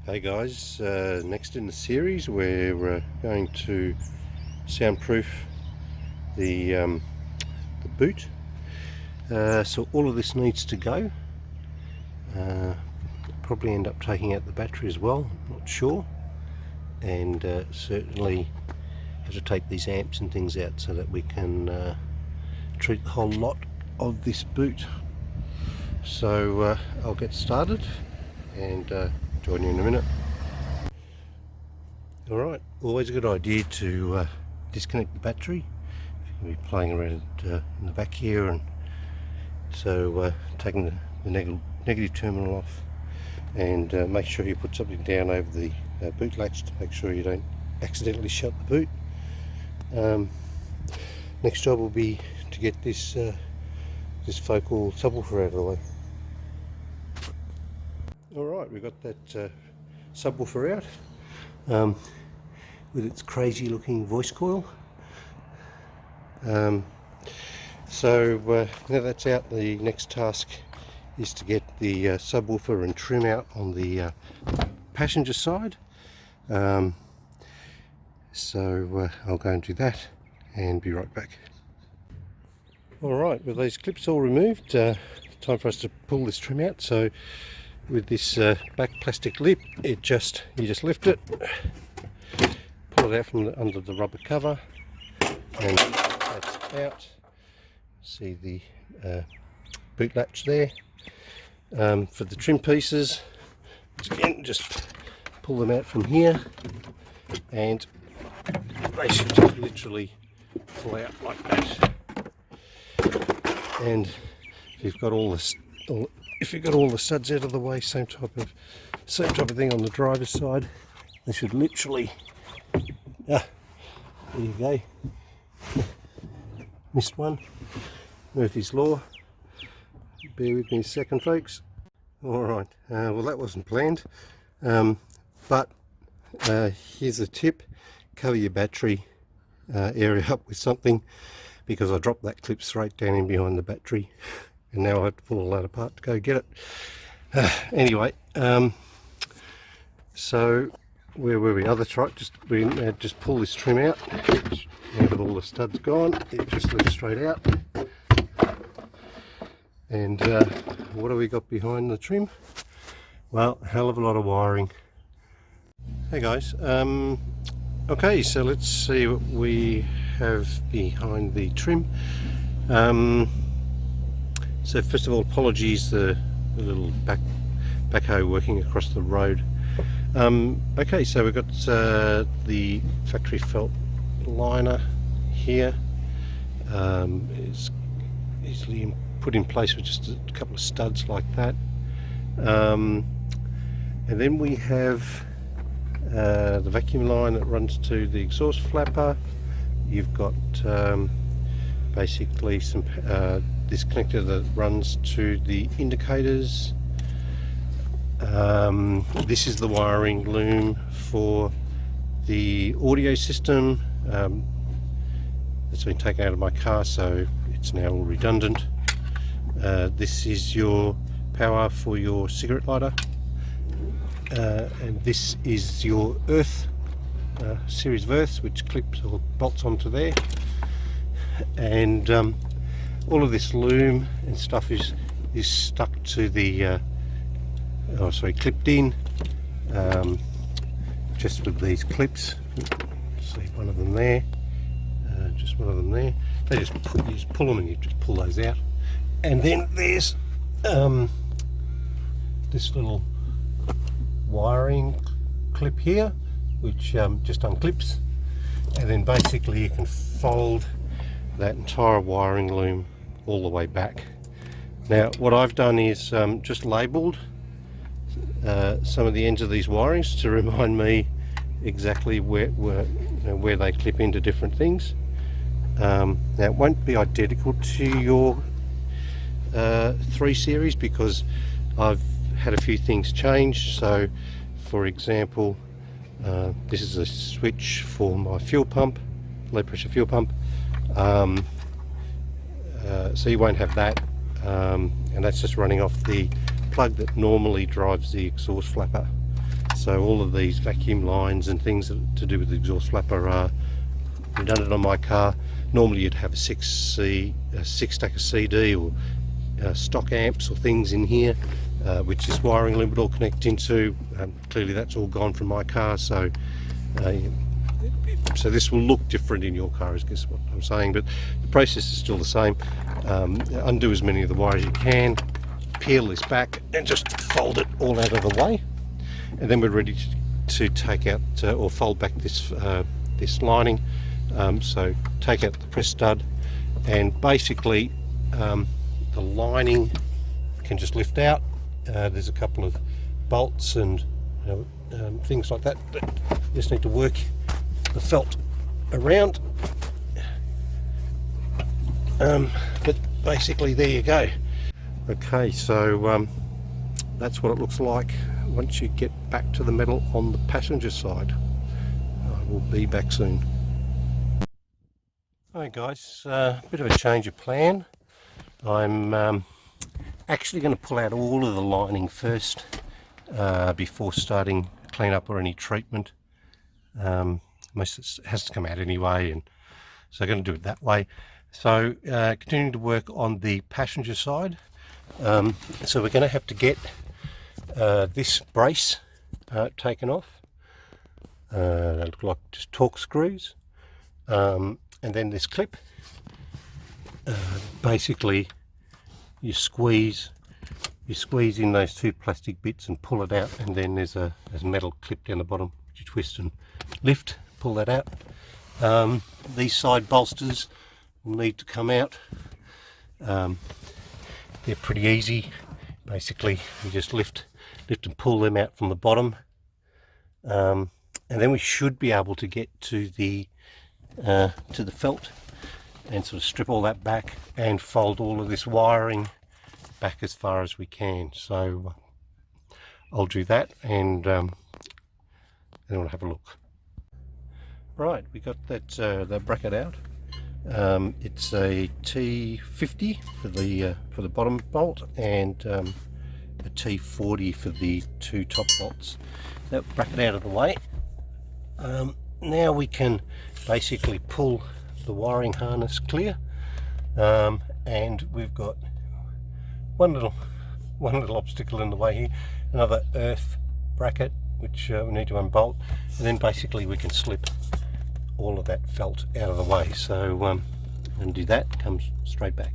Hey guys, next in the series we're going to soundproof the boot. So all of this needs to go. Probably end up taking out the battery as well, not sure, and certainly have to take these amps and things out so that we can treat the whole lot of this boot. So I'll get started and join you in a minute. Alright, always a good idea to disconnect the battery. You'll be playing around in the back here, and so taking the negative terminal off, and make sure you put something down over the boot latch to make sure you don't accidentally shut the boot. Next job will be to get this focal subwoofer out of the way. Alright, we've got that subwoofer out with its crazy looking voice coil. So now that's out, the next task is to get the subwoofer and trim out on the passenger side. So I'll go and do that and be right back. Alright, with these clips all removed, time for us to pull this trim out. So with this back plastic lip, you just lift it, pull it out from under the rubber cover, and that's out. See the boot latch there. For the trim pieces, again, just pull them out from here, and they should just literally pull out like that. And if you've got all the studs out of the way, same type of thing on the driver's side. They should literally, there you go, missed one, Murphy's Law, bear with me a second folks. Alright, well that wasn't planned, but here's a tip: cover your battery area up with something, because I dropped that clip straight down in behind the battery, and now I have to pull all that apart to go get it. Anyway, so where were we? That's right, just pull this trim out. Now with all the studs gone, it just lifts straight out. And what have we got behind the trim? Well, a hell of a lot of wiring. Hey guys, okay, so let's see what we have behind the trim. So first of all, apologies, the little backhoe working across the road. Okay, so we've got the factory felt liner here. It's easily put in place with just a couple of studs like that. And then we have the vacuum line that runs to the exhaust flapper. You've got basically some this connector that runs to the indicators. This is the wiring loom for the audio system. It's been taken out of my car, so it's now all redundant. This is your power for your cigarette lighter, and this is your earth, series of earths, which clips or bolts onto there. And all of this loom and stuff is stuck to the clipped in, just with these clips. See one of them there, just one of them there. They you just pull them, and you just pull those out. And then there's this little wiring clip here, which just unclips, and then basically you can fold that entire wiring loom all the way back. Now what I've done is just labelled some of the ends of these wirings to remind me exactly where they clip into different things. Now it won't be identical to your 3 series, because I've had a few things change. So for example, this is a switch for my fuel pump, low pressure fuel pump. So you won't have that, and that's just running off the plug that normally drives the exhaust flapper. So all of these vacuum lines and things to do with the exhaust flap are redundant on my car. Normally you'd have a six stack of CD or stock amps or things in here, which this wiring loom would all connect into. Clearly that's all gone from my car, so so this will look different in your car, is guess what I'm saying, but the process is still the same. Undo as many of the wires as you can, peel this back and just fold it all out of the way, and then we're ready to take out or fold back this this lining. So take out the press stud, and basically the lining can just lift out. There's a couple of bolts and things like that you just need to work the felt around, but basically there you go. Okay, so that's what it looks like once you get back to the metal on the passenger side. I will be back soon. Hi guys, bit of a change of plan. I'm actually going to pull out all of the lining first before starting cleanup or any treatment. Most of it has to come out anyway, and so I'm going to do it that way. So continuing to work on the passenger side. So we're going to have to get this brace taken off. They look like just torque screws, and then this clip. Basically you squeeze in those two plastic bits and pull it out, and then there's a metal clip down the bottom which you twist and lift, pull that out. These side bolsters will need to come out. They're pretty easy. Basically you just lift and pull them out from the bottom, and then we should be able to get to the felt and sort of strip all that back and fold all of this wiring back as far as we can. So I'll do that, and then we'll have a look. Right, we got that bracket out. It's a T50 for the bottom bolt, and a T40 for the two top bolts. That bracket out of the way. Now we can basically pull the wiring harness clear, and we've got one little obstacle in the way here, another earth bracket which we need to unbolt, and then basically we can slip all of that felt out of the way. So and do that, comes straight back.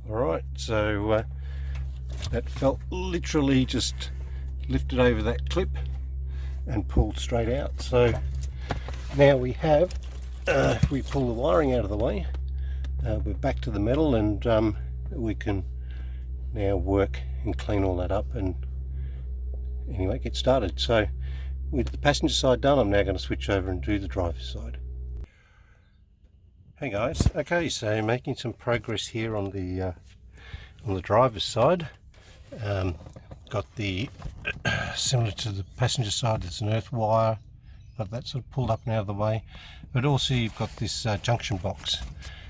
Alright, so that felt literally just lifted over that clip and pulled straight out. So now we have, if we pull the wiring out of the way, we're back to the metal, and we can now work and clean all that up and anyway get started. So with the passenger side done, I'm now going to switch over and do the driver's side. Hey guys, okay, so making some progress here on the driver's side. Got the similar to the passenger side, it's an earth wire, but that's sort of pulled up and out of the way. But also you've got this junction box.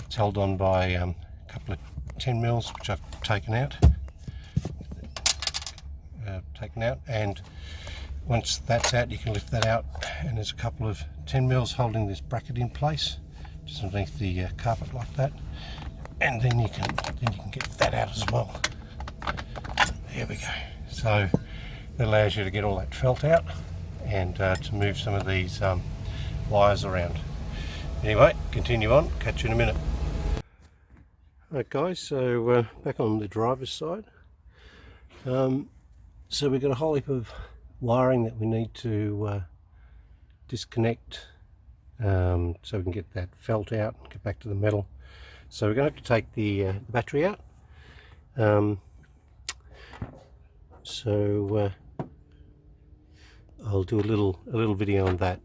It's held on by a couple of 10 mils which I've taken out, and once that's out you can lift that out, and there's a couple of 10 mils holding this bracket in place just underneath the carpet like that, and then you can get that out as well. There we go. So it allows you to get all that felt out and to move some of these wires around. Anyway, continue on, catch you in a minute. Alright guys, so back on the driver's side. So we've got a whole heap of wiring that we need to disconnect, so we can get that felt out and get back to the metal. So we're going to have to take the battery out. So I'll do a little video on that